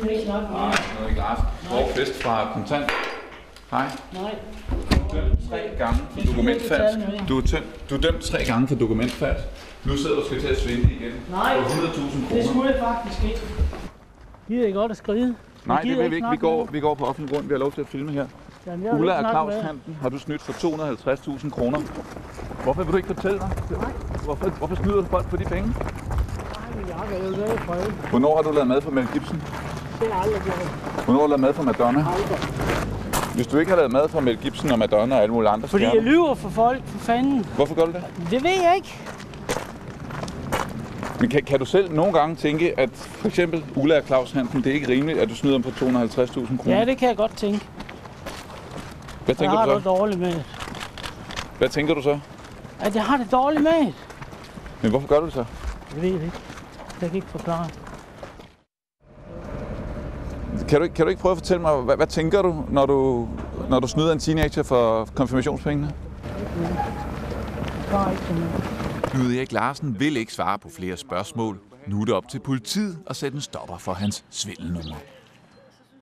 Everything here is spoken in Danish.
gider ikke snakke med. Nej, noget ikke Lars. Hvor fest fra kontant. Hej. Nej. Du er dømt 3 gange for dokumentfalsk. Du er dømt 3 gange for dokumentfalsk. Nu sidder du og skal til at svinde igen. Nej, på 100.000 kroner. det skulle jeg faktisk ikke. Gider I godt at skride? Nej, det vil vi ikke. Vi går på offentlig grund. Vi har lov til at filme her. Jamen, Ulla og Claus Hansen, har du snydt for 250.000 kroner. Hvorfor vil du ikke fortælle mig? Hvorfor snyder du folk for de penge? Jeg vil jo gøre prøve. Hvornår har du lavet mad for Mel Gibson? Det er aldrig gjort. Hvornår har du lavet mad for Madonna? Aldrig. Hvis du ikke har lavet mad for Mel Gibson og Madonna og alle mulige andre Fordi stjerner. jeg lyver for folk, for fanden. Hvorfor gør du det? Det ved jeg ikke. Men kan du selv nogle gange tænke, at for eksempel Ulla og Claus Hansen, det er ikke rimeligt, at du snyder dem på 250.000 kroner? Ja, det kan jeg godt tænke. Hvad tænker Jeg har du det så? dårligt med det. Hvad tænker du så? At jeg har det dårligt med det. Men hvorfor gør du det så? Jeg ved det ikke. Jeg kan ikke forklare. Kan du ikke prøve at fortælle mig, hvad tænker du, når du snyder en teenager for konfirmationspengene? Knud Erik Larsen vil ikke svare på flere spørgsmål. Nu er det op til politiet at sætte en stopper for hans svindelnummer.